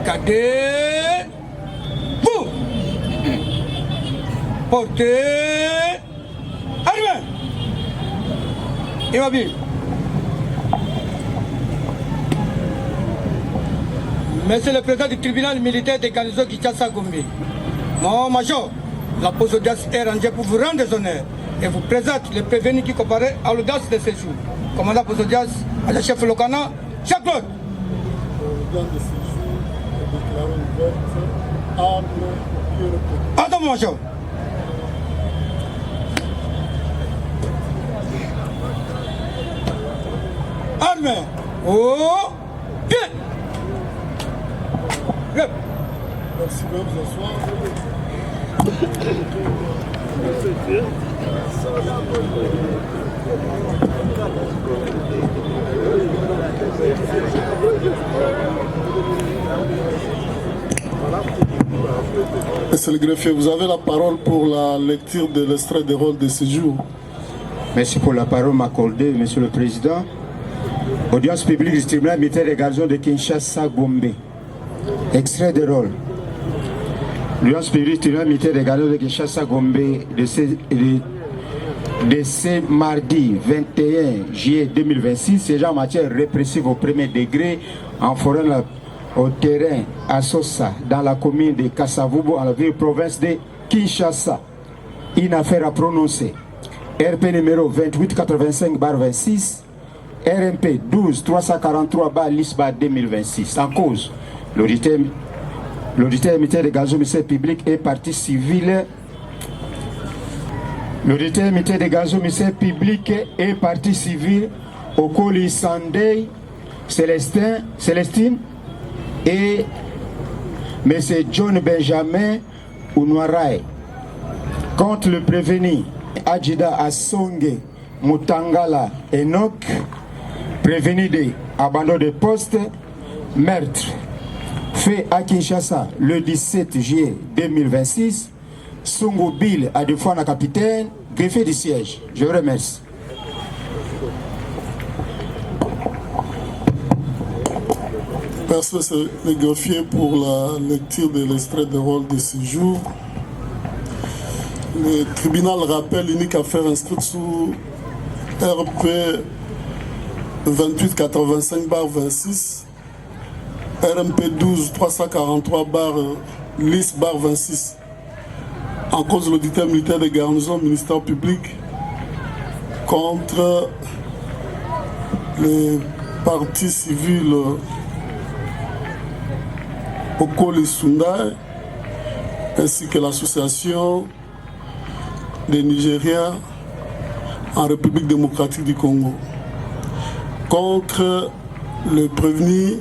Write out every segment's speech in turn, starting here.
Cadet. Vous. Portez. Arrivez. Il va bien. Monsieur le président du tribunal militaire de garnison Kinshasa Gombe, mon major, la pose d'audience est rangée pour vous rendre des honneurs et vous présente les prévenus qui comparaient à l'audience de ce jour. Commandant pose d'audience à la chef Lokana, Jacques-Claude. L'audience de ce jour est déclarée ouverte, arme et repos. Attends, mon major. Arme. Oh, pied. Merci de vous asseoir. Monsieur le greffier, vous avez la parole pour la lecture de l'extrait de rôle de ce jour. Merci pour la parole m'accordée, Monsieur le Président. Audience publique du tribunal militaire des garnisons de Kinshasa Gombe. Extrait de rôle. L'audience publique du tribunal militaire des garnisons de Kinshasa Gombe de ce mardi 21 juillet 2026, séjour en matière répressive au premier degré en forêt au terrain à Sosa, dans la commune de Kasavubu, en la ville province de Kinshasa. Une affaire à prononcer. RP numéro 2885/26, RMP 12-343/LISBA 2026. En cause, l'auditeur militaire de gazon ministère public et partie civile. L'auditeur militaire de gazon ministère public et partie civile, Okoli Sandei, Célestine et M. John Benjamin Unwarai. Contre le prévenu Adjida Assonge Mutangala Enoch, prévenu de abandon de poste, meurtre, fait à Kinshasa le 17 juillet 2026, Sungu Bill à deux fois la capitaine, greffier du siège. Je vous remercie. Merci, monsieur le greffier, pour la lecture de l'extrait de rôle de ce jour. Le tribunal rappelle l'unique affaire inscrite sous RP 2885/26, RMP 12-343/LIS/26, en cause de l'auditeur militaire de garnison ministère public contre les partis civils Okoli Sundai ainsi que l'association des Nigériens en République démocratique du Congo, contre le prévenu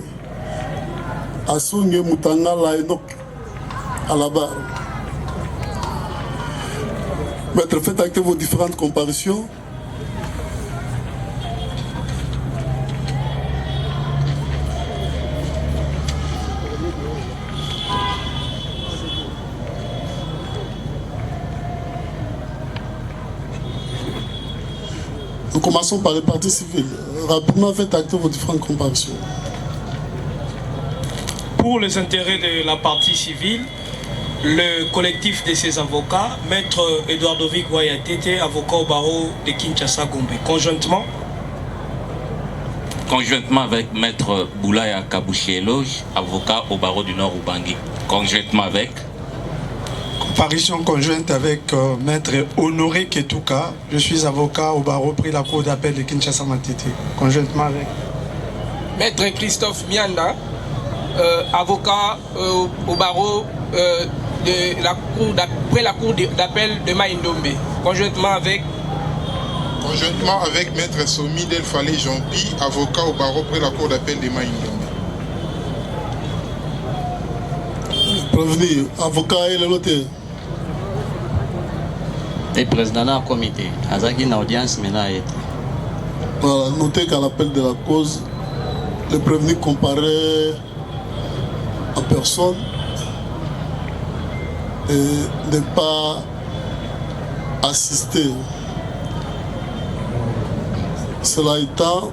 Assonge Mutangala Enoch à la barre. Maître, faites acter vos différentes comparutions. Nous commençons par les parties civiles. Rapidement, faites acter vos différentes comparutions. Pour les intérêts de la partie civile, le collectif de ses avocats, Maître Eduardovic Wayatete, avocat au barreau de Kinshasa Gombe, conjointement avec Maître Boulaya Kabouchi-Eloge, avocat au barreau du Nord Ubangi, conjointement avec Comparution conjointe avec Maître Honoré Ketouka, je suis avocat au barreau pris la cour d'appel de Kinshasa Matete, conjointement avec Maître Christophe Mianda, avocat au barreau de la cour près la cour d'appel de Maïndombe, conjointement avec Maître Somi Delfale Jean-Pi, avocat au barreau près la cour d'appel de Maïndombe. Prévenu, avocat et le loté. Et président du comité, Azaki na audience maintenant. Voilà, notez qu'à l'appel de la cause, le prévenu comparaît en personne et n'est pas assisté. Cela étant,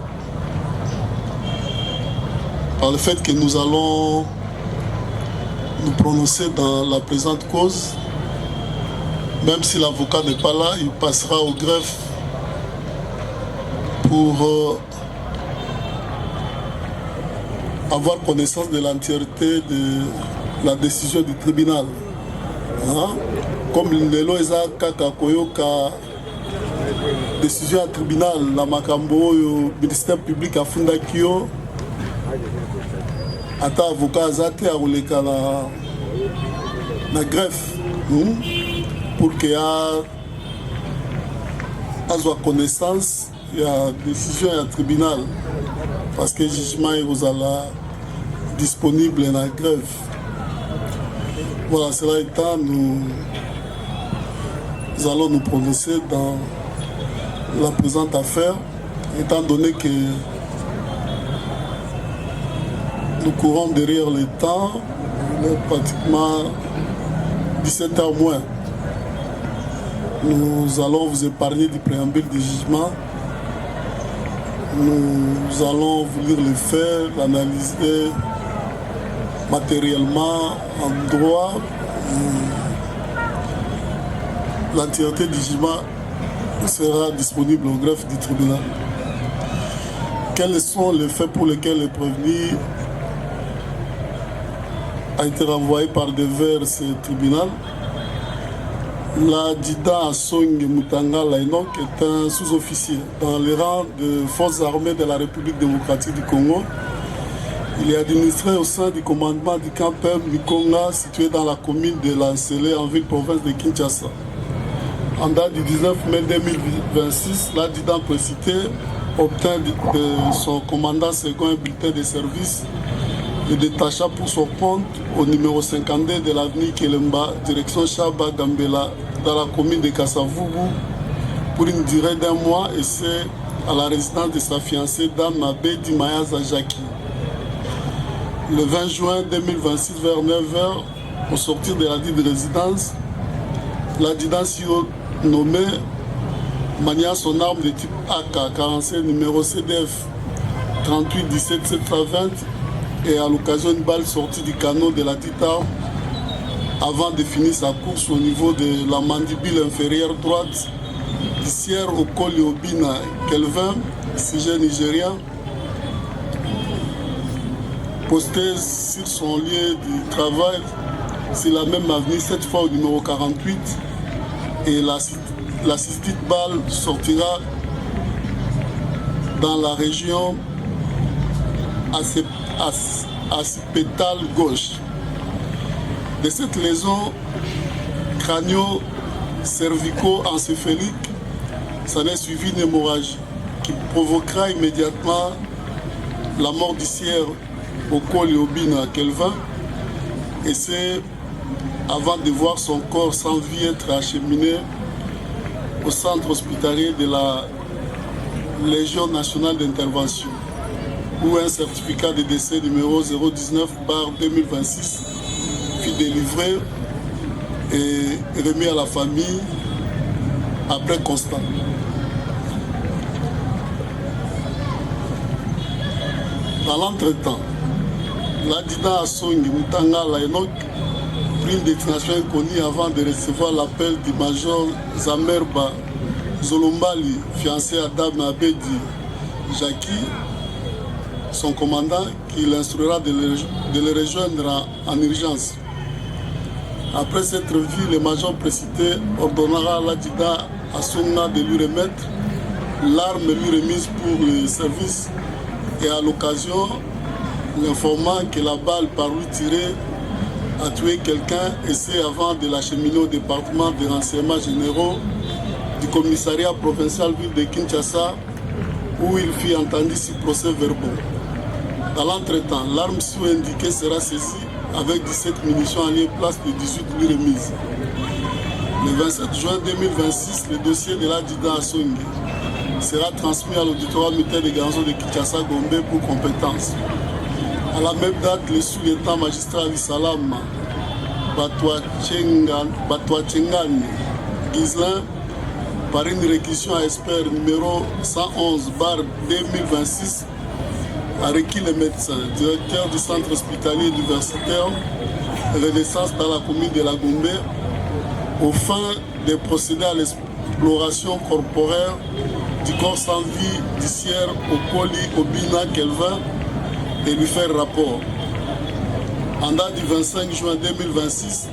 par le fait que nous allons nous prononcer dans la présente cause. Même si l'avocat n'est pas là, il passera au greffe pour avoir connaissance de l'entièreté de la décision du tribunal. Comme lelo eza kaka koyoka décision à tribunal la makambo yo ministère public afundaki yo ata avocat azate akoleka na greffe pour que azwa connaissance ya décision ya tribunal parce que jugement ekozala disponible na greffe. Voilà, cela étant, nous allons nous prononcer dans la présente affaire, étant donné que nous courons derrière le temps, il est pratiquement 17h moins. Nous allons vous épargner du préambule du jugement. Nous allons vous lire les faits, l'analyser matériellement, en droit. L'entièreté du jugement sera disponible au greffe du tribunal. Quels sont les faits pour lesquels le prévenu a été renvoyé par devers ce tribunal? L'adjudant Assong Mutangala Enoch est un sous-officier dans les rangs des forces armées de la République démocratique du Congo. Il est administré au sein du commandement du camp Mikonga, situé dans la commune de Lancelé, en ville-province de Kinshasa. En date du 19 mai 2026, l'adjudant précité obtint de son commandant second un bulletin de service le détacha pour son compte au numéro 52 de l'avenue Kelemba, direction Chaba Gambela, dans la commune de Kassavubu, pour une durée d'1 mois, et c'est à la résidence de sa fiancée Dame Abedi Mayaza Jackie. Le 20 juin 2026, vers 9h, au sortir de la dite résidence, l'adjudant nommé mania son arme de type AK-47 numéro CDF 38 17 720 et à l'occasion une balle sortie du canon de la dite arme avant de finir sa course au niveau de la mandibule inférieure droite du siège au col Yobina Kelvin, sujet nigérien, posté sur son lieu de travail sur la même avenue, cette fois au numéro 48, et la cystite balle sortira dans la région accipitale gauche. De cette lésion crânio-cervico-encéphalique, s'en est suivi une hémorragie qui provoquera immédiatement la mort du siège au col Yobina Kelvin, et c'est avant de voir son corps sans vie être acheminé au centre hospitalier de la Légion nationale d'intervention, où un certificat de décès numéro 019/2026 fut délivré et remis à la famille après constat. Dans l'entretemps, l'adjudant Assong Mutangala Enoch prit une destination inconnue avant de recevoir l'appel du major Zamerba Zolombali, fiancé à Dame Abedi Jackie, son commandant, qui l'instruira de le rejoindre en urgence. Après s'être vu, le major précité ordonnera à l'adjudant Assonga de lui remettre l'arme lui remise pour le service, et à l'occasion, l'informant que la balle par lui tirée a tué quelqu'un, et c'est avant de l'acheminer au département des renseignements généraux du commissariat provincial ville de Kinshasa, où il fut entendu sur procès-verbaux. Dans l'entretemps, l'arme sous-indiquée sera saisie avec 17 munitions alliées place de 18 lui remises. Le 27 juin 2026, le dossier de l'adjudant Assong sera transmis à l'auditoire militaire de garnison de Kinshasa-Gombe pour compétence. À la même date, le sous-lieutenant magistrat Salam Batouachengane Gislin, par une réquisition à expert numéro 111/2026, a requis le médecin, directeur du centre hospitalier universitaire, Renaissance dans la commune de la Gombe, au fin de procéder à l'exploration corporelle du corps sans vie du sieur Okoli Obina Kelvin et lui faire rapport. En date du 25 juin 2026,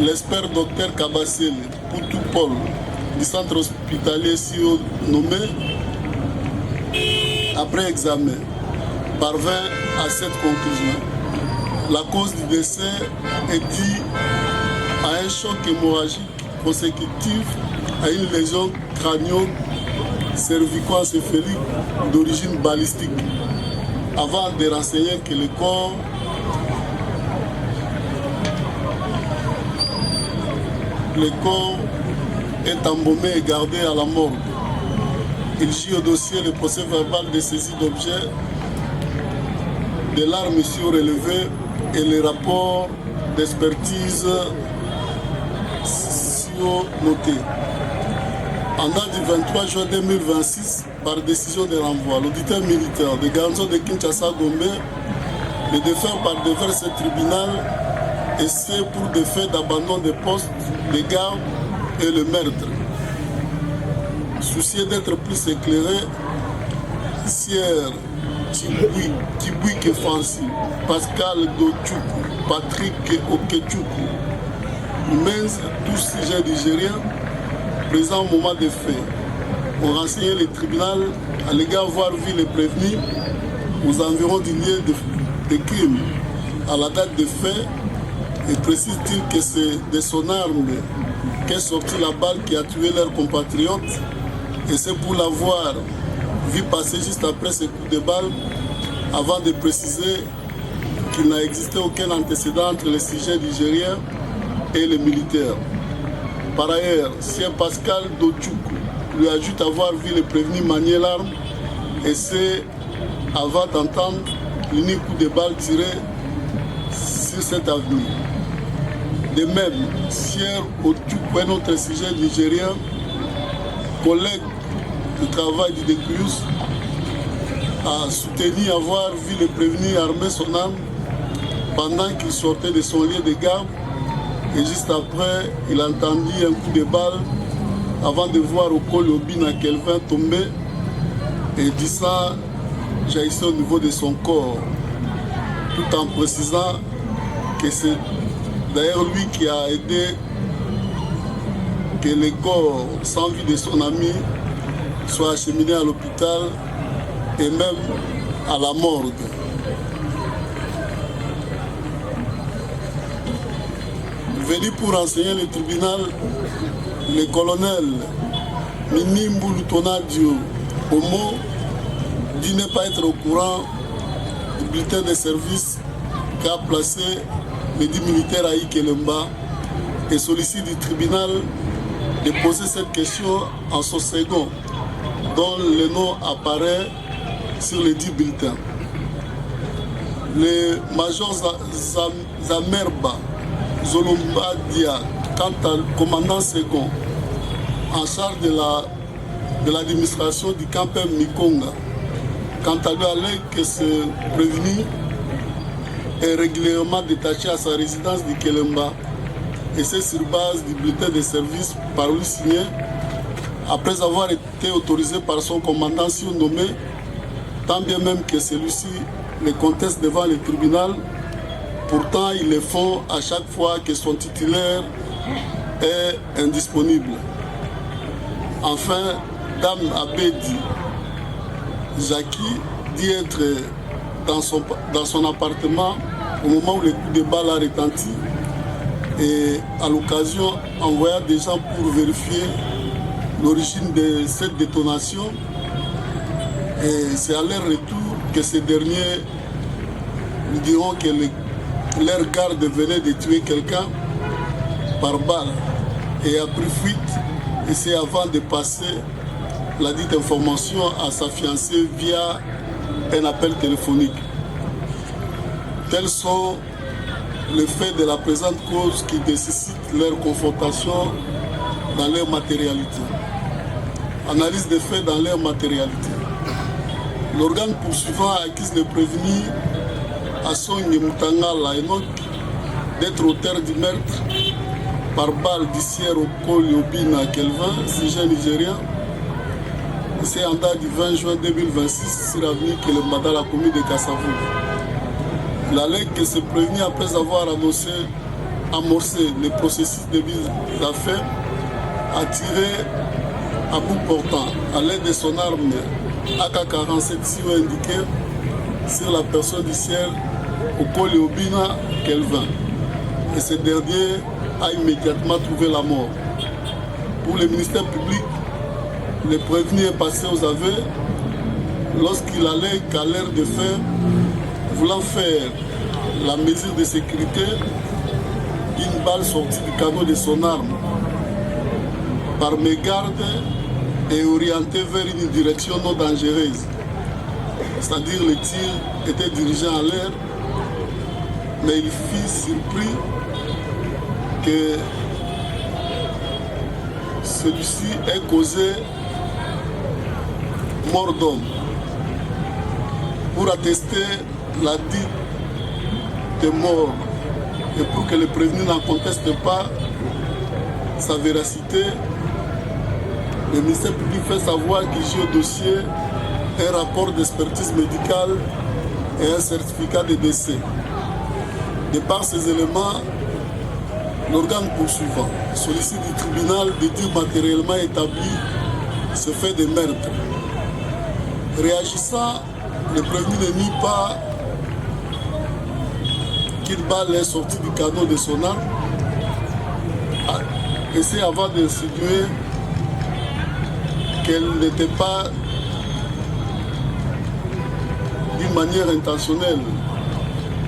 l'expert docteur Kabassel Poutou Paul du centre hospitalier SIO nommé, après examen, parvint à cette conclusion. La cause du décès est due à un choc hémorragique consécutif à une lésion crânio-cervico-encéphalique d'origine balistique, avant de renseigner que le corps est embaumé et gardé à la morgue. Il gît au dossier le procès verbal de saisie d'objets, de l'arme surélevée et les rapports d'expertise notés. En date du 23 juin 2026, par décision de renvoi, l'auditeur militaire de garnison de Kinshasa-Gombe le défère par devers ce tribunal et c'est pour des faits d'abandon de poste, de garde et le meurtre. Soucieux d'être plus éclairé, Sier Kibouike Fancy, Pascal Dochoukou, Patrick Okechoukou, Menz, tous sujets nigériens, présents au moment des faits, ont renseigné le tribunal à l'égard avoir vu les prévenus aux environs du lieu de crime à la date des faits et précise-t-il que c'est de son arme qu'est sortie la balle qui a tué leurs compatriotes et c'est pour l'avoir vu passer juste après ce coup de balle avant de préciser qu'il n'a existé aucun antécédent entre les sujets nigériens et les militaires. Par ailleurs, Sien Pascal Dochoukou lui ajoute avoir vu les prévenus manier l'arme et c'est avant d'entendre l'unique coup de balle tiré sur cette avenue. De même, Sien Ochoukou, un autre sujet nigérien, collègue de travail du Décuyus, a soutenu avoir vu le prévenu armer son arme pendant qu'il sortait de son lieu de garde et juste après, il entendit un coup de balle avant de voir Okoli Obina Kelvin tomber et du sang jaillissait au niveau de son corps, tout en précisant que c'est d'ailleurs lui qui a aidé que le corps sans vie de son ami soit acheminé à l'hôpital et même à la morgue. Venu pour renseigner le tribunal, le colonel Minimbu Lutonadio Omo dit ne pas être au courant du bulletin de service qu'a placé le dit militaire à Ikelemba et sollicite du tribunal de poser cette question en son second, dont le nom apparaît sur les 10 bulletins. Le major Zamerba Zolombadia, quant au commandant second, en charge de l'administration du campement Mikonga, quant à lui allait que ce prévenu est régulièrement détaché à sa résidence du Kelemba et c'est sur base du bulletin de service par lui signé après avoir été autorisé par son commandant surnommé, tant bien même que celui-ci le conteste devant le tribunal. Pourtant, ils le font à chaque fois que son titulaire est indisponible. Enfin, Dame Abedi Jackie dit être dans son appartement au moment où le coup de balle a retenti et à l'occasion envoya des gens pour vérifier l'origine de cette détonation et c'est à leur retour que ces derniers lui diront que leur garde venait de tuer quelqu'un par balle et a pris fuite et c'est avant de passer la dite information à sa fiancée via un appel téléphonique. Tels sont les faits de la présente cause qui nécessitent leur confrontation dans leur matérialité. Analyse des faits dans leur matérialité. L'organe poursuivant accuse le prévenu Assongi Mutangala Enoch d'être auteur du meurtre par balle d'Issière au col Yobina Kelvin, sujet nigérien. C'est en date du 20 juin 2026 sur l'avenue Kelema dans la commune de Kassavou. Il allègue que ce prévenu, après avoir amorcé le processus de mise à fait, a tiré à bout portant à l'aide de son arme AK-47 si indiqué sur la personne d'Issière au col Yobina Kelvin. Et ce dernier a immédiatement trouvé la mort. Pour le ministère public, le prévenu est passé aux aveux lorsqu'il allait qu'à l'heure de faire, voulant faire la mesure de sécurité, une balle sortie du canon de son arme par mégarde et orientée vers une direction non dangereuse. C'est-à-dire le tir était dirigé en l'air, mais il fut surpris que celui-ci ait causé mort d'homme. Pour attester la dite mort et pour que le prévenu n'en conteste pas sa véracité, le ministère public fait savoir qu'il y a au dossier un rapport d'expertise médicale et un certificat de décès. De par ces éléments, l'organe poursuivant sollicite du tribunal de dire matériellement établi ce fait de meurtre. Réagissant, le prévenu ne nie pas qu'une balle est sortie du canon de son arme. Et c'est avant d'insinuer qu'elle n'était pas d'une manière intentionnelle.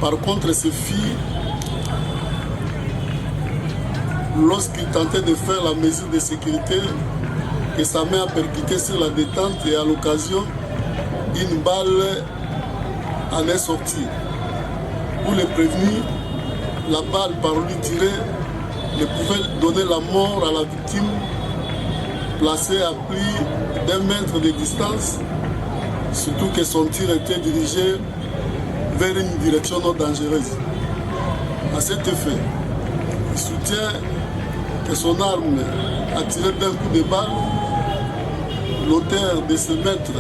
Par contre, ce fit lorsqu'il tentait de faire la mesure de sécurité que sa main a percuté sur la détente et à l'occasion, une balle en est sortie. Pour le prévenu, la balle par lui tirée ne pouvait donner la mort à la victime placée à plus d'1 mètre de distance, surtout que son tir était dirigé vers une direction non dangereuse. À cet effet, il soutient que son arme a tiré d'un coup de balle. L'auteur de ce meurtre,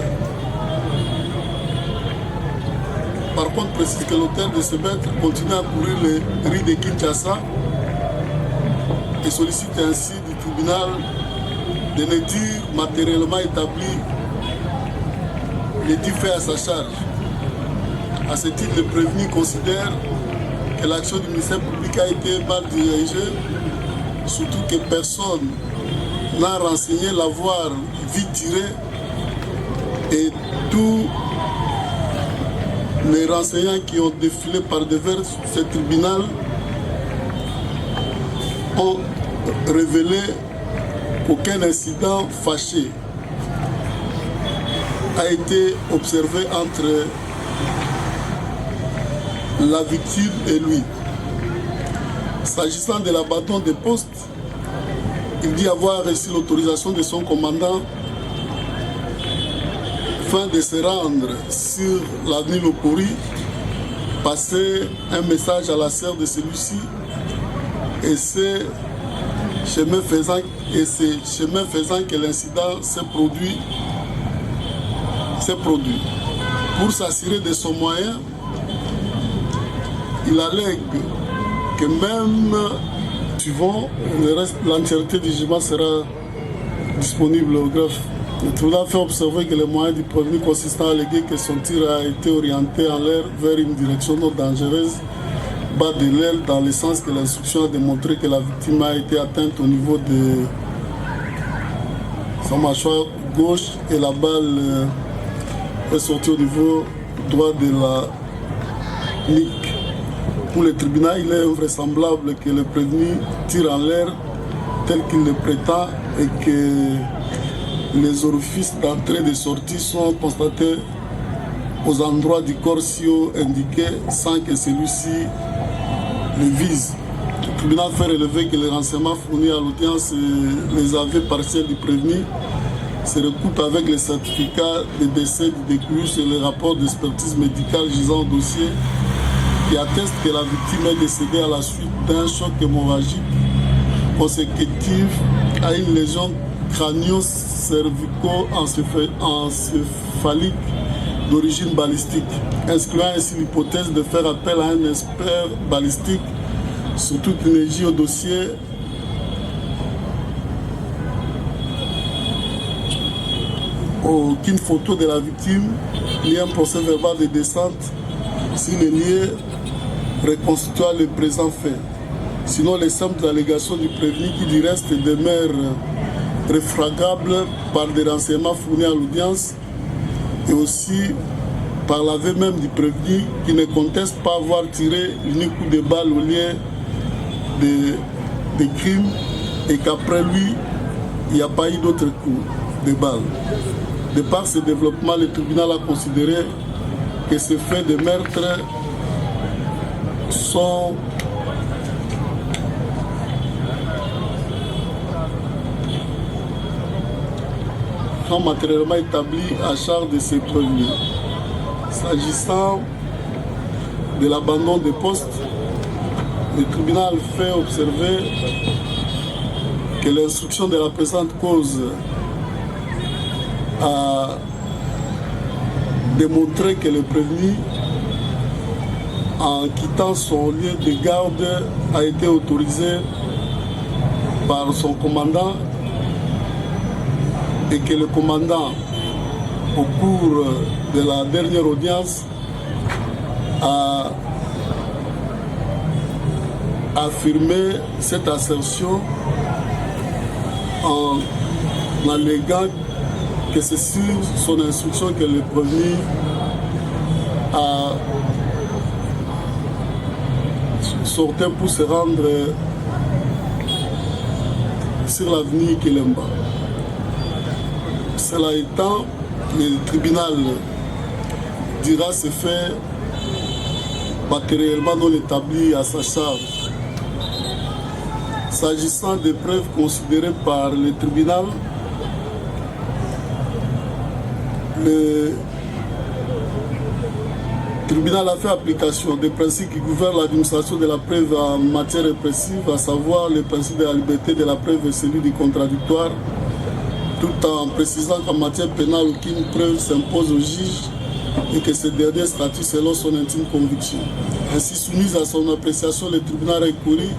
par contre, précise que l'auteur de ce meurtre continue à courir les rues de Kinshasa et sollicite ainsi du tribunal de ne dire matériellement établi les dits faits à sa charge. À ce titre, le prévenu considère que l'action du ministère public a été mal dirigée, surtout que personne n'a renseigné l'avoir vu tirer et tous les renseignants qui ont défilé par devers ce tribunal ont révélé qu'aucun incident fâché a été observé entre la victime et lui. S'agissant de l'abattement des postes, il dit avoir reçu l'autorisation de son commandant afin de se rendre sur l'avenue Lopori, passer un message à la sœur de celui-ci et c'est chemin faisant que l'incident s'est produit. Pour s'assurer de son moyen, il allègue que même suivant, l'entièreté du jugement sera disponible au greffe. Le tribunal fait observer que les moyens du prévenu consistant à alléguer que son tir a été orienté en l'air vers une direction non dangereuse, bas de l'aile, dans le sens que l'instruction a démontré que la victime a été atteinte au niveau de sa mâchoire gauche et la balle est sortie au niveau droit de la nuque. Pour le tribunal, il est invraisemblable que le prévenu tire en l'air tel qu'il le prétend et que les orifices d'entrée et de sortie sont constatés aux endroits du corps indiqués sans que celui-ci le vise. Le tribunal fait relever que les renseignements fournis à l'audience et les aveux partiels du prévenu se recoupent avec les certificats de décès du déclaré sur les rapports d'expertise médicale gisant au dossier qui atteste que la victime est décédée à la suite d'un choc hémorragique consécutif à une lésion crânio-cervico-encéphalique d'origine balistique, excluant ainsi l'hypothèse de faire appel à un expert balistique sur toute énergie au dossier. Aucune photo de la victime ni un procès verbal de descente si les lieux reconstituant le présent fait. Sinon, les simples allégations du prévenu qui du reste demeurent réfragables par des renseignements fournis à l'audience et aussi par l'aveu même du prévenu qui ne conteste pas avoir tiré l'unique coup de balle au lieu des crimes et qu'après lui, il n'y a pas eu d'autres coups de balle. De par ce développement, le tribunal a considéré que ces faits de meurtre sont matériellement établis à charge de ces premiers. S'agissant de l'abandon des postes, le tribunal fait observer que l'instruction de la présente cause a démontré que le prévenu, en quittant son lieu de garde, a été autorisé par son commandant et que le commandant, au cours de la dernière audience, a affirmé cette assertion en alléguant que c'est sur son instruction que le prévenu a sorti pour se rendre sur l'avenue Kilemba. Cela étant, le tribunal dira ces faits matériellement non établis à sa charge. S'agissant des preuves considérées par le tribunal, le tribunal a fait application des principes qui gouvernent l'administration de la preuve en matière répressive, à savoir le principe de la liberté de la preuve et celui du contradictoire, tout en précisant qu'en matière pénale, aucune preuve s'impose au juge et que ce dernier statue selon son intime conviction. Ainsi, soumise à son appréciation, le tribunal a recouru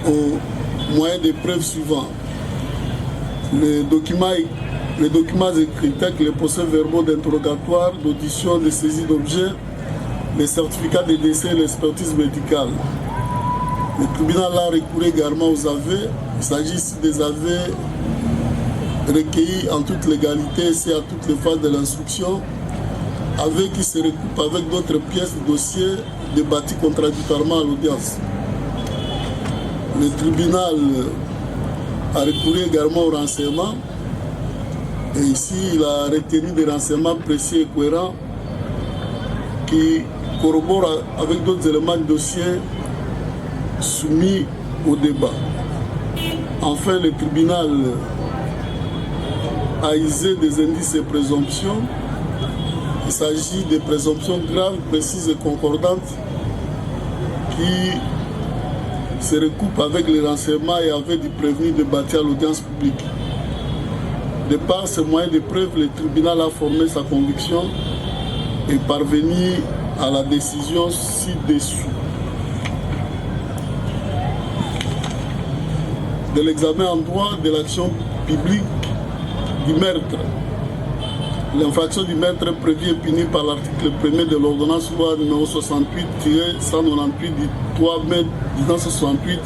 aux moyens de preuve suivants. Les documents écrits tels que les procès-verbaux d'interrogatoire, d'audition, de saisie d'objets, les certificats de décès et l'expertise médicale. Le tribunal a recouru également aux aveux. Il s'agit ici des aveux recueillis en toute légalité et c'est à toutes les phases de l'instruction, avec qui se recoupent avec d'autres pièces du dossier débattues contradictoirement à l'audience. Le tribunal a recouru également au renseignement et ici il a retenu des renseignements précis et cohérents qui corroborent avec d'autres éléments du dossier soumis au débat. Enfin, le tribunal a usé des indices et présomptions. Il s'agit de présomptions graves, précises et concordantes qui se recoupent avec les renseignements et avec du prévenu débattu à l'audience publique. De par ces moyens de preuve, le tribunal a formé sa conviction et parvenu à la décision ci-dessous. De l'examen en droit de l'action publique du meurtre. L'infraction du meurtre est prévue et punie par l'article 1er de l'ordonnance loi numéro 68-198 du 3 mai 1968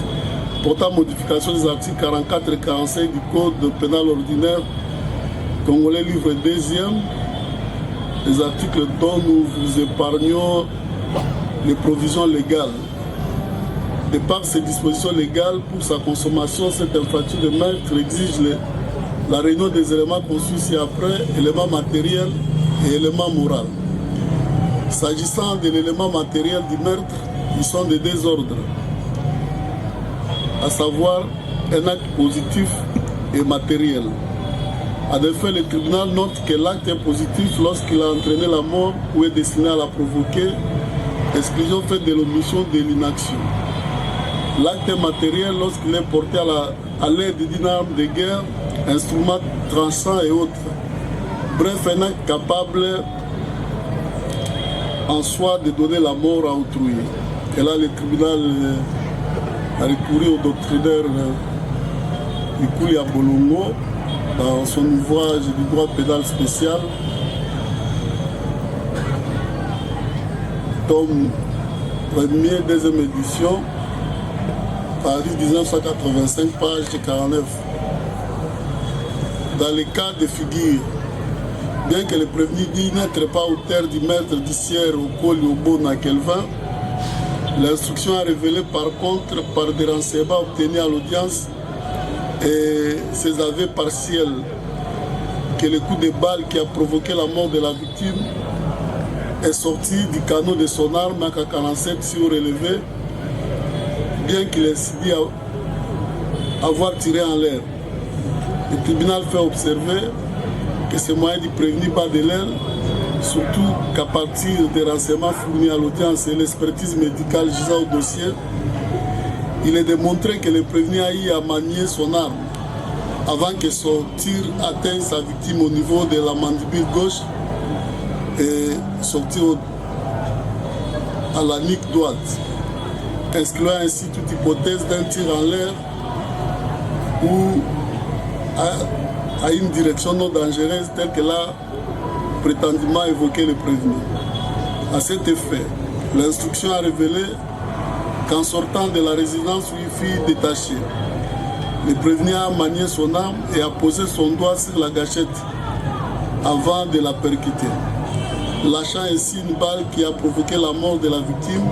portant modification des articles 44 et 45 du Code pénal ordinaire congolais livre 2e, les articles dont nous vous épargnons les provisions légales. De par ces dispositions légales, pour sa consommation, cette infraction de meurtre exige la réunion des éléments conçus ci-après, éléments matériels et éléments moraux. S'agissant de l'élément matériel du meurtre, ils sont de deux ordres, à savoir un acte positif et matériel. En effet, le tribunal note que l'acte est positif lorsqu'il a entraîné la mort ou est destiné à la provoquer exclusion faite de l'omission de l'inaction. L'acte matériel lorsqu'il est porté à l'aide d'une arme de guerre, instruments tranchants et autres. Bref, un acte capable en soi de donner la mort à autrui. Et là, le tribunal a recouru au doctrinaire Ikuli Bolongo dans son ouvrage du droit pénal spécial, tome 1er, deuxième édition, Paris 1985, page 49. Dans les cas de figure, bien que le prévenu dit n'être pas auteur du maître d'Issière au col au bon à Kelvin, l'instruction a révélé par contre, par des renseignements obtenus à l'audience et ses aveux partiels, que le coup de balle qui a provoqué la mort de la victime est sorti du canon de son arme AK-47 surélevé, bien qu'il ait dit avoir tiré en l'air. Le tribunal fait observer que ce moyen du prévenu bat de l'aile, surtout qu'à partir des renseignements fournis à l'audience et l'expertise médicale gisant au dossier, il est démontré que le prévenu a eu à manier son arme avant que son tir atteigne sa victime au niveau de la mandibule gauche et sortir à la nuque droite, excluant ainsi toute hypothèse d'un tir en l'air ou à une direction non dangereuse telle que l'a prétendument évoqué le prévenu. À cet effet, l'instruction a révélé qu'en sortant de la résidence où il fut détaché, le prévenu a manié son arme et a posé son doigt sur la gâchette avant de la percuter, lâchant ainsi une balle qui a provoqué la mort de la victime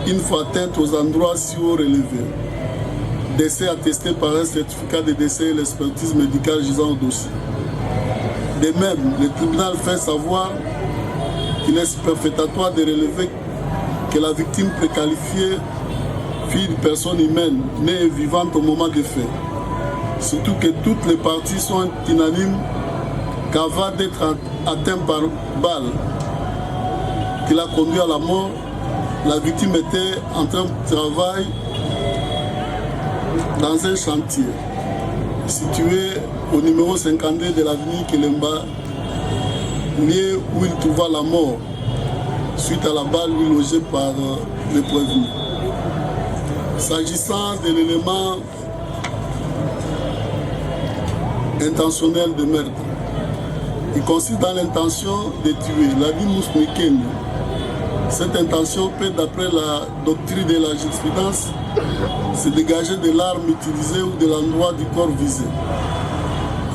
une fois atteinte aux endroits si haut relevés. Décès attesté par un certificat de décès et l'expertise médicale gisant au dossier. De même, le tribunal fait savoir qu'il est superfétatoire de relever que la victime préqualifiée fille de personne humaine, née et vivante au moment des faits. Surtout que toutes les parties sont unanimes qu'avant d'être atteint par balle qui l'a conduit à la mort, la victime était en train de travailler dans un chantier situé au numéro 52 de l'avenue Kelemba, lieu où il trouva la mort suite à la balle lui logée par le prévenu. S'agissant de l'élément intentionnel de meurtre, il consiste dans l'intention de tuer, l'a dit Mousmeken. Cette intention peut, d'après la doctrine de la jurisprudence, se dégager de l'arme utilisée ou de l'endroit du corps visé.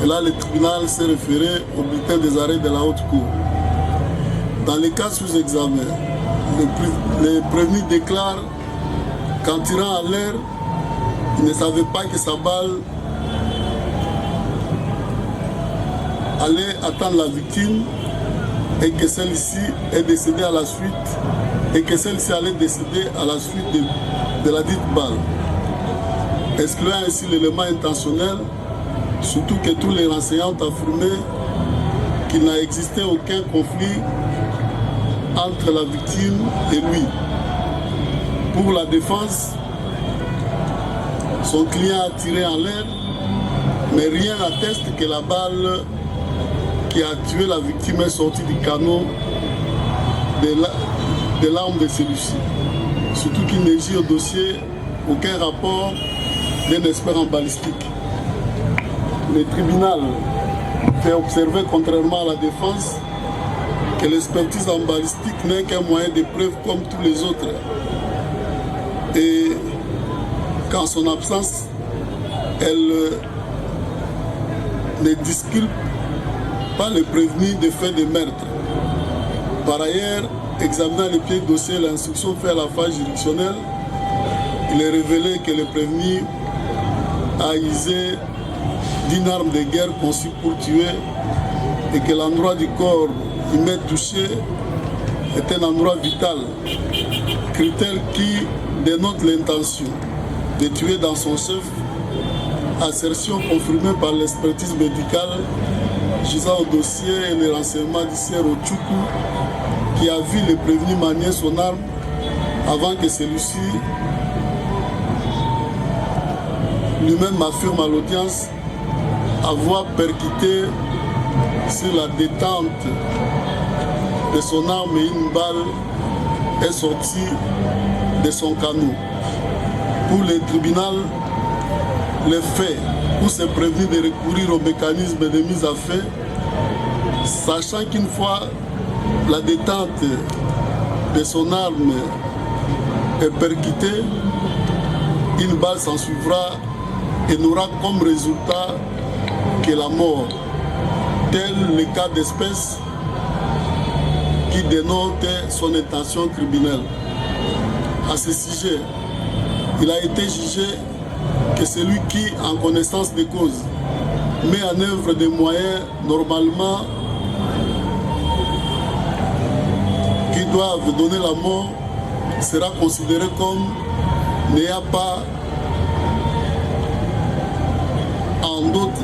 Et là, le tribunal s'est référé au bulletin des arrêts de la haute cour. Dans les cas sous examen, le prévenu déclare qu'en tirant à l'air, il ne savait pas que sa balle allait atteindre la victime et que celle-ci est décédée à la suite et que celle-ci allait décéder à la suite de la dite balle. Excluant ainsi l'élément intentionnel, surtout que tous les renseignants ont affirmé qu'il n'a existé aucun conflit entre la victime et lui. Pour la défense, son client a tiré en l'air, mais rien n'atteste que la balle qui a tué la victime est sortie du canon de l'arme de celui-ci. Surtout qu'il n'existe au dossier aucun rapport d'un expert en balistique. Le tribunal fait observer, contrairement à la défense, que l'expertise en balistique n'est qu'un moyen de preuve comme tous les autres. Et qu'en son absence, elle ne disculpe pas le prévenu de faits de meurtre. Par ailleurs, examinant les pieds de dossier, l'instruction fait à la phase juridictionnelle, il est révélé que le prévenu a usé d'une arme de guerre conçue pour tuer et que l'endroit du corps humain touché est un endroit vital, critère qui dénote l'intention de tuer dans son chef, assertion confirmée par l'expertise médicale gisant au dossier et les renseignements d'Issière au Tchoukou qui a vu le prévenu manier son arme avant que celui-ci lui-même affirme à l'audience avoir percuté sur la détente de son arme et une balle est sortie de son canot. Pour le tribunal, les faits où c'est prévu de recourir au mécanisme de mise à fait, sachant qu'une fois la détente de son arme est percutée, une balle s'en suivra et n'aura comme résultat que la mort, tel le cas d'espèce qui dénote son intention criminelle. À ce sujet, il a été jugé que celui qui, en connaissance des causes, met en œuvre des moyens normalement qui doivent donner la mort sera considéré comme n'ayant pas en d'autres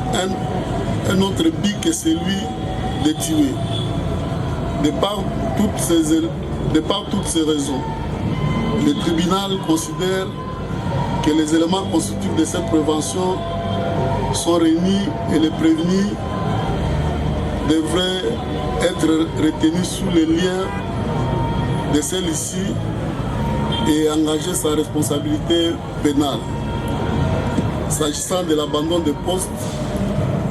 un autre but que celui de tuer. De par toutes ces raisons, le tribunal considère que les éléments constitutifs de cette prévention sont réunis et le prévenu devrait être retenu sous les liens de celle-ci et engager sa responsabilité pénale. S'agissant de l'abandon de poste,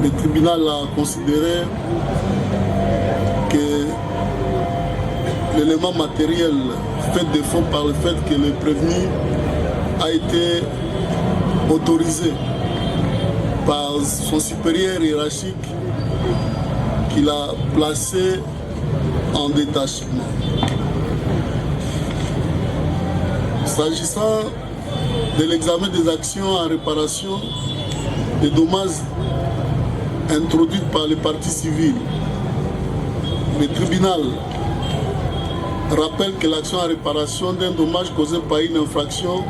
le tribunal a considéré que l'élément matériel fait défaut par le fait que le prévenu a été autorisé par son supérieur hiérarchique qu'il a placé en détachement. S'agissant de l'examen des actions en réparation des dommages introduites par les parties civiles, le tribunal rappelle que l'action en réparation d'un dommage causé par une infraction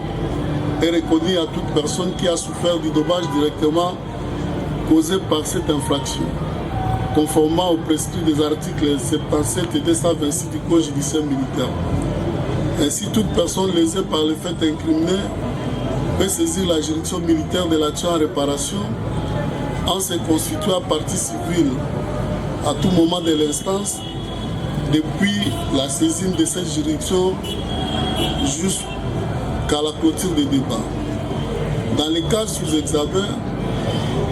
est reconnue à toute personne qui a souffert du dommage directement causé par cette infraction, conformément aux prescrits des articles 77 et 226 du Code judiciaire militaire. Ainsi, toute personne lésée par le fait incriminé peut saisir la juridiction militaire de l'action en réparation en se constituant partie civile à tout moment de l'instance, depuis la saisine de cette juridiction jusqu'à la clôture des débats. Dans les cas sous examen,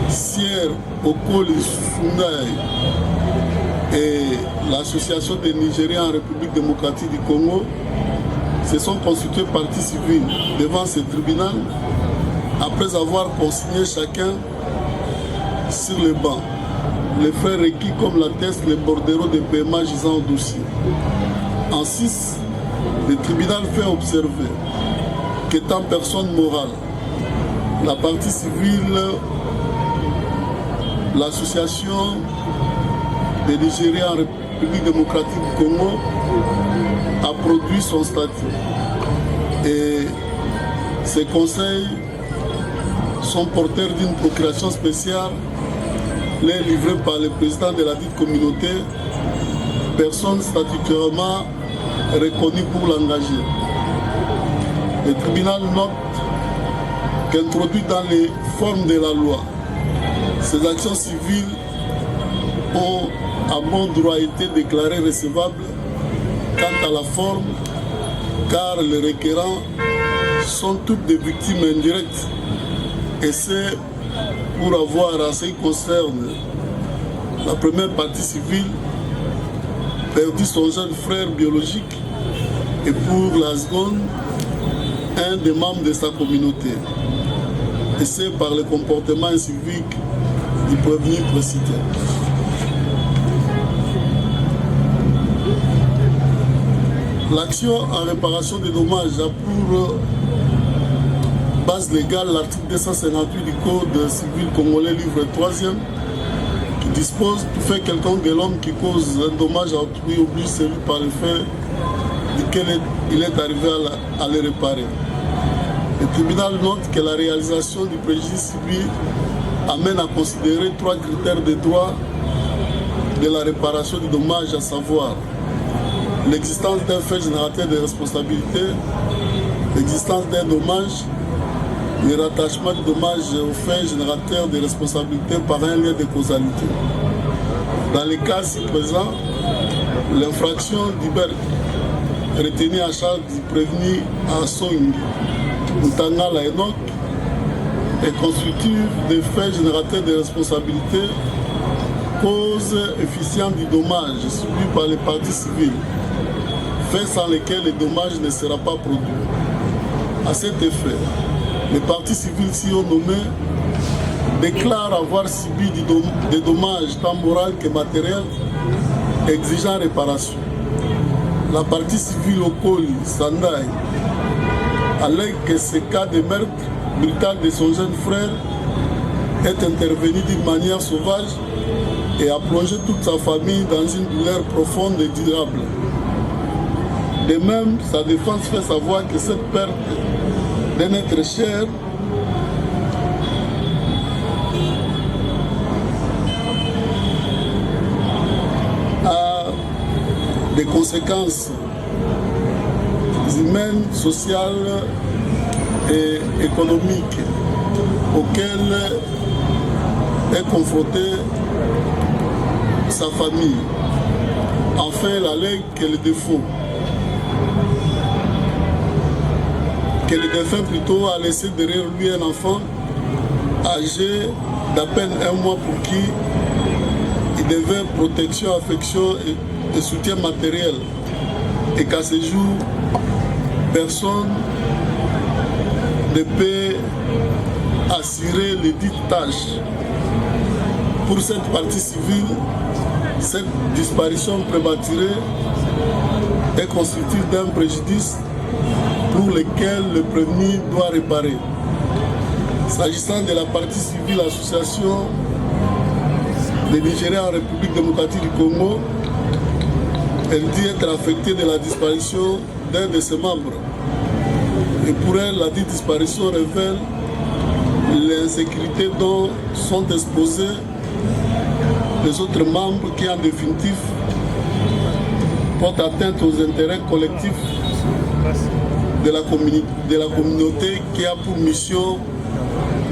Sier Okoli Sunday et l'association des Nigériens en République démocratique du Congo se sont constitués partie civile devant ce tribunal après avoir consigné chacun sur le banc les frais requis comme l'attestent les bordereaux de paiement gisant au dossier. En 6, le tribunal fait observer qu'étant personne morale, la partie civile, l'association des Nigériens en République démocratique du Congo a produit son statut. Et ces conseils sont porteurs d'une procuration spéciale, les livrés par le président de la dite communauté, personne statutairement reconnue pour l'engager. Le tribunal note qu'introduit dans les formes de la loi, ces actions civiles ont à bon droit été déclarées recevables quant à la forme, car les requérants sont toutes des victimes indirectes, et c'est pour avoir, en ce qui concerne la première partie civile, perdu son jeune frère biologique, et pour la seconde, un des membres de sa communauté. Et c'est par le comportement civique du prévenu précité. L'action en réparation des dommages a pour base légale l'article 258 du Code civil congolais, livre 3e, qui dispose tout fait quelconque de l'homme qui cause un dommage à autrui oblige celui par le fait duquel il est arrivé à le réparer. Le tribunal note que la réalisation du préjudice subi amène à considérer 3 critères de droit de la réparation du dommage, à savoir l'existence d'un fait générateur de responsabilité, l'existence d'un dommage, le rattachement du dommage au fait générateur de responsabilité par un lien de causalité. Dans les cas ci présents, l'infraction d'Iber retenue en charge du prévenu à Song Mutangala Enoch est constitutive des faits générateurs de responsabilité, cause efficiente du dommage subi par les parties civiles, fait sans lesquels le dommage ne sera pas produit. À cet effet, les parties civiles si nommées déclarent avoir subi des dommages tant moraux que matériels exigeant réparation. La partie civile au Koli, Sandai, allègue que ce cas de meurtre brutal de son jeune frère est intervenu d'une manière sauvage et a plongé toute sa famille dans une douleur profonde et durable. De même, sa défense fait savoir que cette perte d'un être cher a des conséquences humaines, sociales et économiques auxquelles est confrontée sa famille. Enfin, elle allègue que le défunt plutôt a laissé derrière lui un enfant âgé d'à peine 1 mois pour qui il devait protection, affection et soutien matériel, et qu'à ce jour, personne ne peut assurer les dites tâches. Pour cette partie civile, cette disparition prématurée est constitutive d'un préjudice pour lequel le prévenu doit réparer. S'agissant de la partie civile, l'association des Nigériens en République démocratique du Congo, elle dit être affectée de la disparition d'un de ses membres. Et pour elle, la dite disparition révèle l'insécurité dont sont exposés les autres membres qui, en définitive, portent atteinte aux intérêts collectifs de la communauté qui a pour mission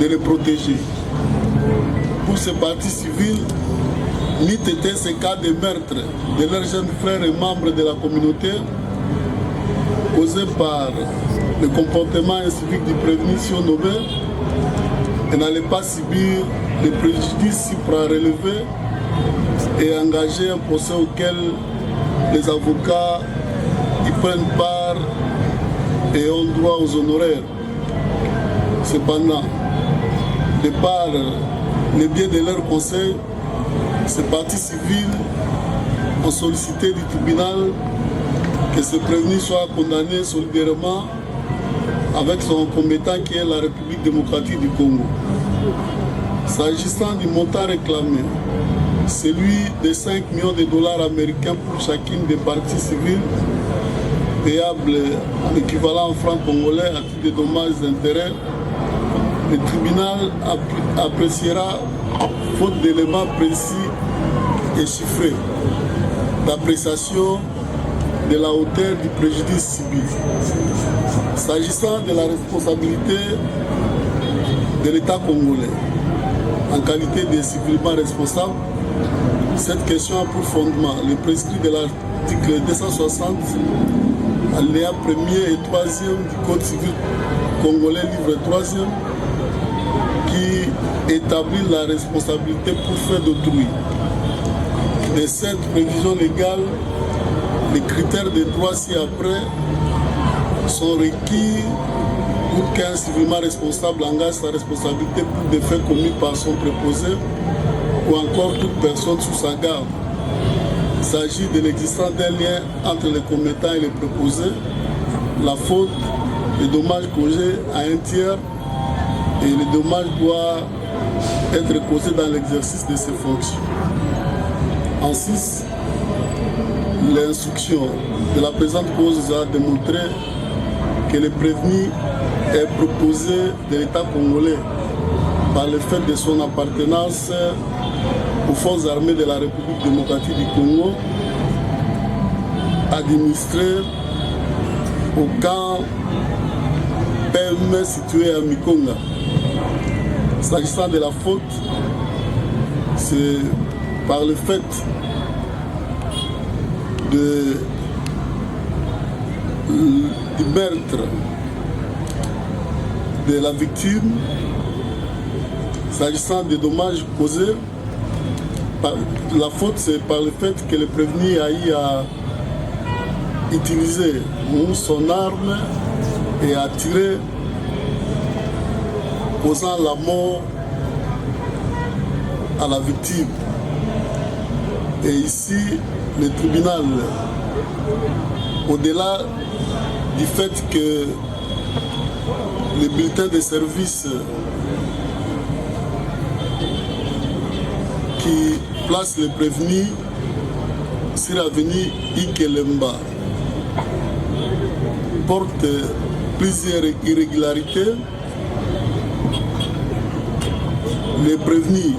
de les protéger. Pour ces parties civiles, n'eût été ce cas de meurtre de leurs jeunes frères et membres de la communauté causé par le comportement incivique du prévenu surnommé et n'allait pas subir les préjudices suprarélevés et engager un procès auquel les avocats y prennent part et ont droit aux honoraires. Cependant, de par le biais de leurs conseils, ces parties civiles ont sollicité du tribunal que ce prévenu soit condamné solidairement avec son commettant qui est la République démocratique du Congo. S'agissant du montant réclamé, celui de 5 millions de dollars américains pour chacune des parties civiles, payable en équivalent en francs congolais à titre de dommages et intérêts, le tribunal appréciera, faute d'éléments précis et chiffrés, d'appréciation de la hauteur du préjudice subi. S'agissant de la responsabilité de l'État congolais, en qualité de civilement responsable, cette question a pour fondement le prescrit de l'article 260, alinéa 1er et 3e du Code civil congolais, livre 3e, qui établit la responsabilité pour fait d'autrui. De cette prévision légale, les critères de droit ci-après sont requis pour qu'un civilement responsable engage sa responsabilité pour des faits commis par son préposé ou encore toute personne sous sa garde. Il s'agit de l'existence d'un lien entre les commettants et les préposés, la faute, les dommages causés à un tiers et le dommage doit être causé dans l'exercice de ses fonctions. En 6, l'instruction de la présente cause a démontré que le prévenu est proposé de l'État congolais par le fait de son appartenance aux forces armées de la République démocratique du Congo administré au camp PEM situé à Mikonga. S'agissant de la faute, c'est par le fait du meurtre de la victime, s'agissant des dommages causés, la faute c'est par le fait que le prévenu a eu à utiliser son arme et a tiré, causant la mort à la victime. Et ici, le tribunal, au-delà du fait que le bulletin de service qui place le prévenu sur l'avenue Ikelemba porte plusieurs irrégularités, le prévenu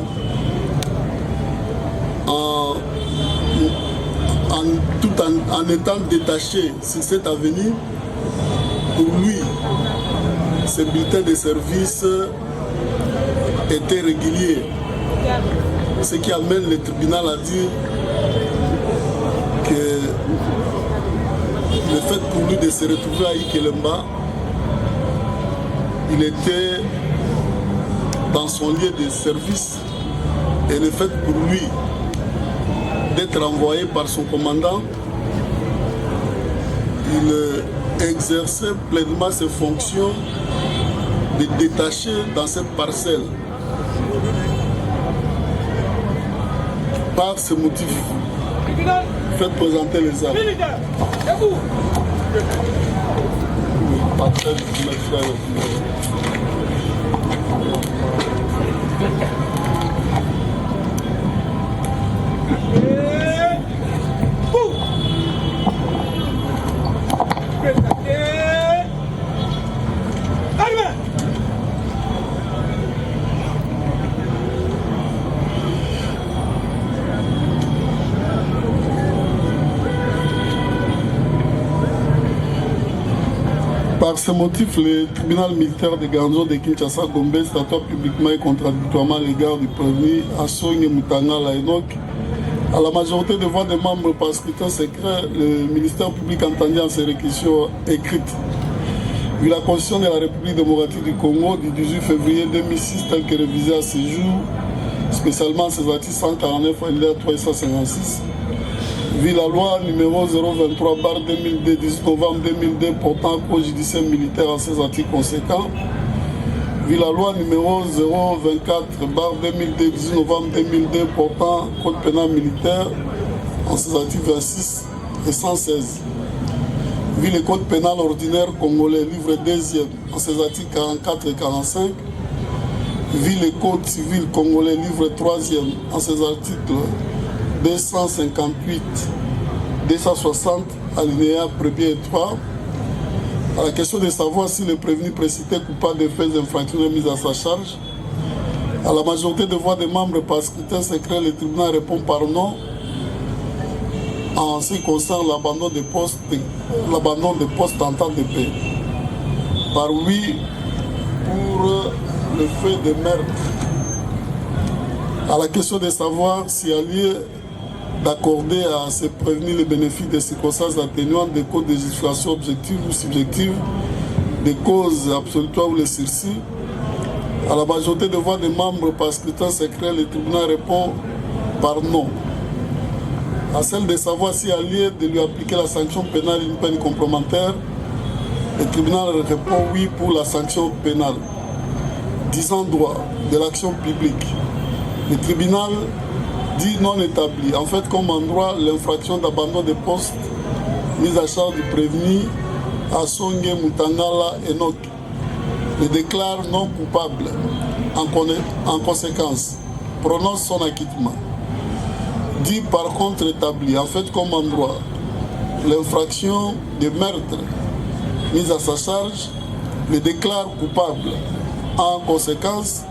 en étant détaché sur cette avenue, pour lui, ce bulletin de service était régulier. Ce qui amène le tribunal à dire que le fait pour lui de se retrouver à Ikelemba, il était dans son lieu de service, et le fait pour lui d'être envoyé par son commandant, il exerçait pleinement ses fonctions de détaché dans cette parcelle. Par ce motif, faites présenter les armes. Par ce motif, le tribunal militaire de garnison de Kinshasa Gombe statua publiquement et contradictoirement à l'égard du prévenu Assongue Mutangala Enoch. À la majorité des voix des membres par scrutin secret, le ministère public entendit en ses réquisitions écrites. Vu la Constitution de la République démocratique du Congo du 18 février 2006 telle que révisée à ce jour, spécialement ses articles 149, 3 et 156, vu la loi numéro 023/2002 18 novembre 2002 portant cause judiciaire militaire en ses articles conséquents, vu la loi numéro 024/2002 18 novembre 2002 portant code pénal militaire en ses articles 26 et 116, vu le code pénal ordinaire congolais livre 2e en ses articles 44 et 45, vu le code civil congolais livre 3e en ses articles 258, 260, alinéa 1er et 3, à la question de savoir si le prévenu précité coupable des faits d'infraction est mis à sa charge, à la majorité des voix des membres par scrutin secret, le tribunal répond par non en ce qui concerne l'abandon des postes en temps de paix. Par oui pour le fait de meurtre. À la question de savoir s'il y a lieu d'accorder à ces prévenus le bénéfice des circonstances atténuantes des causes de justification objective ou subjective, des causes absolutoires ou les sursis. À la majorité des voix des membres par scrutin secret, le tribunal répond par non. À celle de savoir s'il y a lieu de lui appliquer la sanction pénale une peine complémentaire, le tribunal répond oui pour la sanction pénale. Disant droit de l'action publique, le tribunal dit non établi. En fait, comme en droit, l'infraction d'abandon de poste mise à charge du prévenu Assongue Mutangala Enoch le déclare non coupable. En conséquence, prononce son acquittement. Dit par contre établi. En fait, comme en droit, l'infraction de meurtre mise à sa charge le déclare coupable. En conséquence,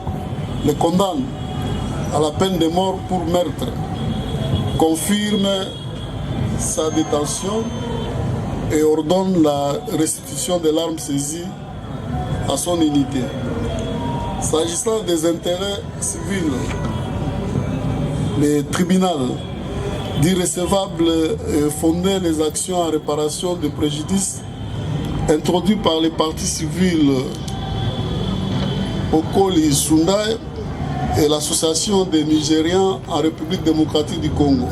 le condamne à la peine de mort pour meurtre, confirme sa détention et ordonne la restitution de l'arme saisie à son unité. S'agissant des intérêts civils, le tribunal dit recevable fonder les actions en réparation de préjudices introduits par les parties civiles Okoli Sunday et l'Association des Nigériens en République démocratique du Congo.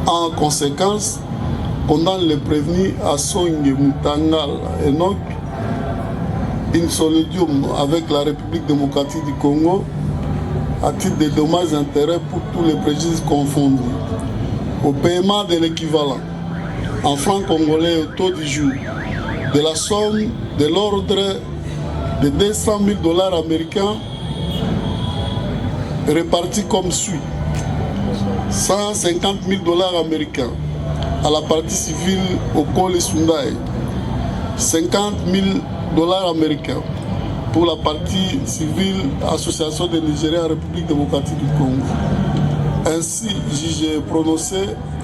En conséquence, condamne les prévenus à Songe Mutangal et Enoch in solidium avec la République démocratique du Congo à titre de dommages et intérêts pour tous les préjudices confondus, au paiement de l'équivalent en francs congolais au taux du jour de la somme de l'ordre de 200 000 $ américains répartis comme suit: 150 000 $ américains à la partie civile au Koli Sunday, 50 000 $ américains pour la partie civile Association des Nigériens en République démocratique du Congo. Ainsi, juge prononcé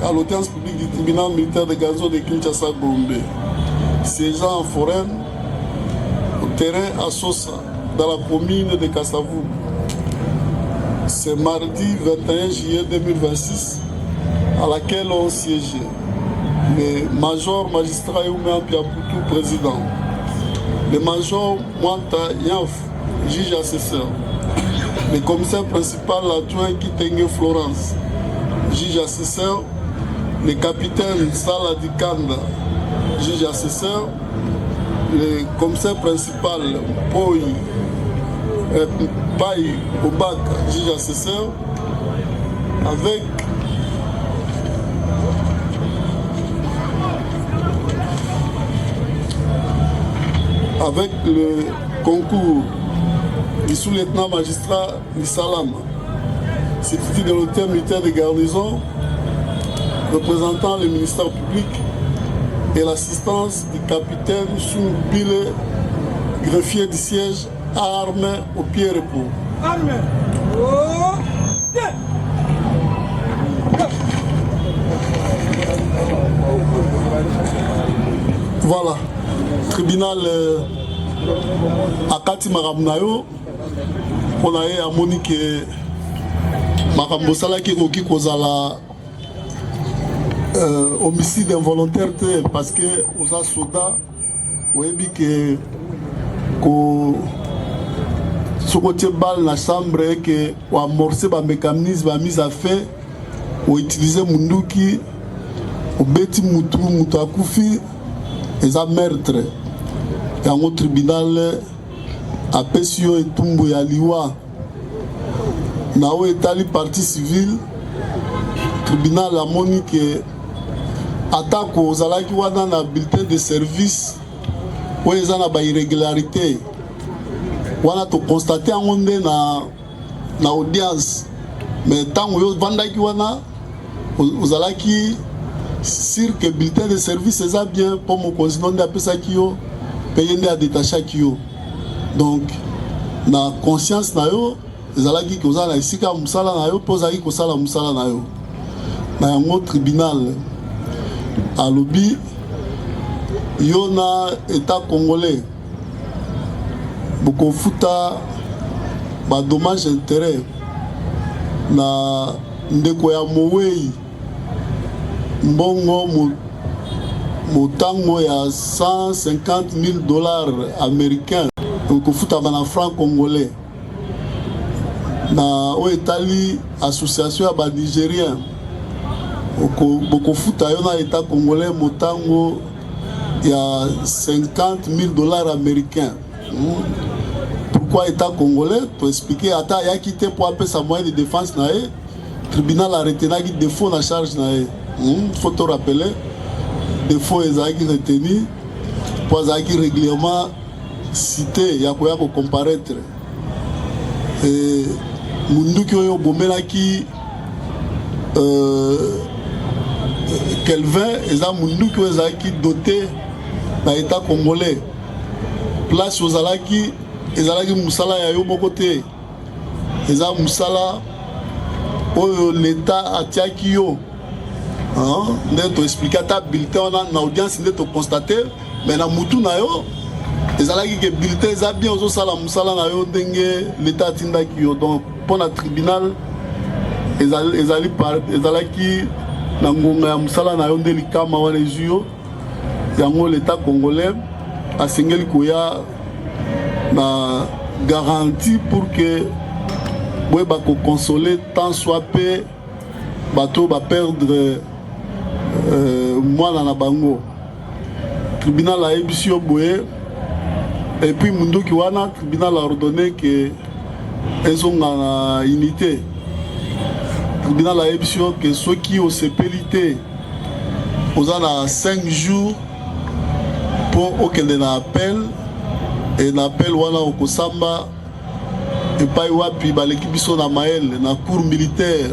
à l'audience publique du tribunal militaire de Ganzo de Kinshasa Gombe, siégeant en foraine au terrain à Sosa, dans la commune de Kassavou. C'est mardi 21 juillet 2026, à laquelle ont siégé le major magistrat Youmé Piapoutou, président, le major Mwanta Yaf, juge assesseur, le commissaire principal adjoint Kitenge Florence, juge assesseur, le capitaine Salah Dikanda, juge assesseur, le commissaire principal Paï Obak, juge assesseur, avec le concours du sous-lieutenant magistrat Nissalam, substitut de l'auteur militaire de garnison, représentant le ministère public, et l'assistance du capitaine Soubile, greffier du siège, armé au pied repos. Voilà, tribunal Akati Maramnayo, on a eu à Monique Marambosala qui est kozala homicide involontaire parce que aux soldats, on a dit que ce côté balle dans la chambre et que on amorcé un mécanisme à mise à fait, on utilisé munduki, on bêti mutu akufi. Et ça meurtre. Et en tribunal, à Pessio et Tumbo Yaliwa, Nao Etali partie civile, tribunal a monique attaque aux alaki wana na bulletin de service, où ils ont une irrégularité. Wana to constater en onde na audience. Mais tant que vous vendez wana, aux alaki sur que bulletin de service c'est bien pour mon considérant d'après ça qui yo payer à détacher qui yo. Donc na conscience na yo ezalaki que ozala isika musala na yo pozaki ko sala musala na yo na yango tribunal à lobby yo na état congolais beaucoup futa ba dommage intérêt na ndeko ya Mowei mbongo motango ya 150 000 $ américains pour futa bana franc congolais na oetali association ya ba nigérien beaucoup futa yo na état congolais motango ya 50 000 $ américains. Pourquoi état congolais? Pour expliquer ata ya quitté pour appeler sa moyen de défense na e tribunal a retenu défaut na charge na e. Faut te rappeler, des fois ils ont retenu pour qu'ils régulièrement cité, il y a quoi pour comparaître. Et nous qui ont bomé qui Kelvin, ils ont qui doté dans l'État congolais. Place aux alaki, ils ont Moussala ya yo bokote. Ils ont Moussala, l'État a tiaki yo. nde toexplike ata bulletin wana na audience nde toconstater mais na mutu na yo ezalaki ke bulletin eza bien ozosala mosala na yo ndenge l'état atindaki yo. Donc mpo na tribunal ezalaki na ngonga ya mosala na yo nde likama wana ezwi yo, yango l'état congolais asengeli koya na garantie pour que boyeba kokonsole tant soit pe bato baperdre mwana na bango. Tribunal ayebisi yo boye, et puis munduki wana tribunal a ordonné que ezonga na unité. Tribunal ayebisi yo que soki osepeli te oza na 5 jours pour okende na appel, et na appel wana okosamba epai wapi baleki biso na mayele na cour militaire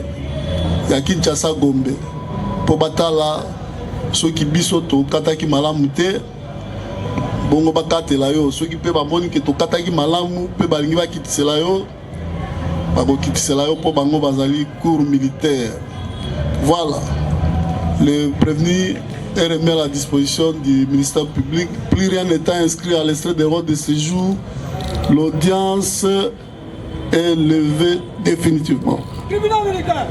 ya Kinshasa Gombe po batala soki biso tokataki malamu te, bongo bakatela yo. Soki pe bamoni ke tokataki malamu pe balingi bakitisela yo, bakokitisela yo po bango bazali cour militaire. Voilà, le prévenu est remis à la disposition du ministère public. Plus rien n'étant inscrit à l'extrait des ordres de séjour, l'audience est levée définitivement. Tribunal militaire.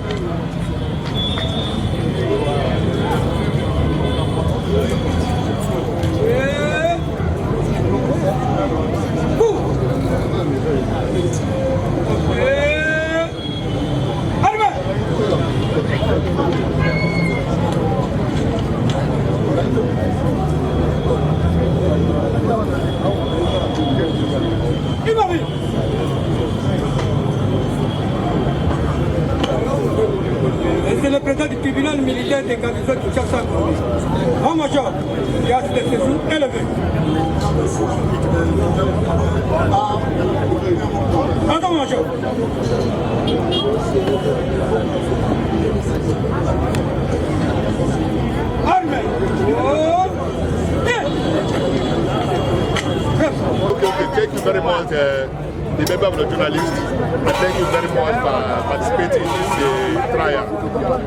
C'est le président du tribunal militaire des garnisons de Kinshasa. Grand major, garde de séjour élevé. Pardon, major. Armée. Thank you very much, the member of the journalists, and thank you very much for participating in this trial.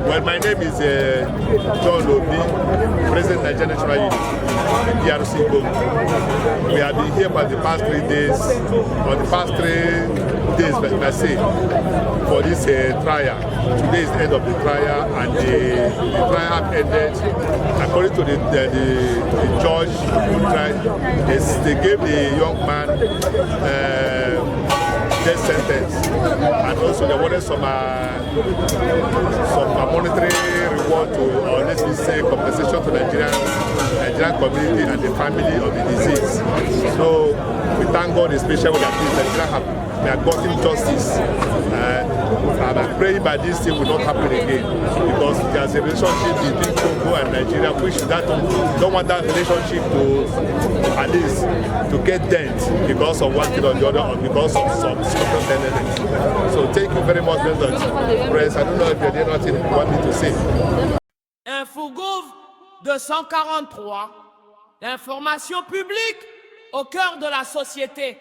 Well, my name is John Obi, President of Nigerian National Union, DRC Congo. We have been here for the past 3 days, per se, for this trial. Today is the end of the trial, and the trial ended. According to the judge who tried, they gave the young man death sentence, and also they wanted some monetary reward to, or let me say, compensation to Nigerian community and the family of the deceased. So we thank God, especially with that Nigeria have gotten justice. I'm praying by this thing will not happen again, because there's a relationship between Congo and Nigeria, which don't want that relationship to, at least, to get dent because of one thing or the other, or because of some circumstances. So thank you very much, President. Press. I don't know if there's anything you want me to say. Infogouv 243, l'information publique au cœur de la société.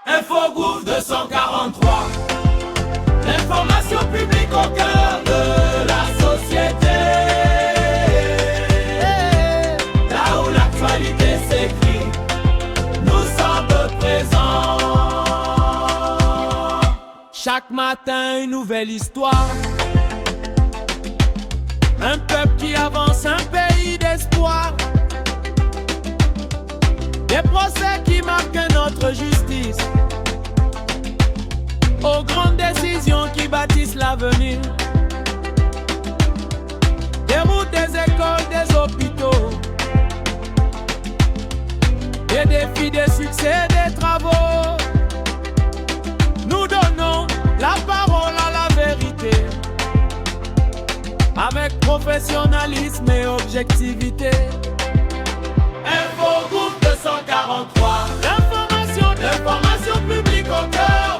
Infogouv 243, l'information publique au cœur de la société. Là où l'actualité s'écrit, nous sommes présents. Chaque matin, une nouvelle histoire. Un peuple qui avance, un pays d'espoir. Des procès qui marquent notre justice. Aux grandes décisions qui bâtissent l'avenir. Des routes, des écoles, des hôpitaux. Des défis, des succès, des travaux. Nous donnons la parole à la vérité. Avec professionnalisme et objectivité. Infogouv 243, l'information publique au cœur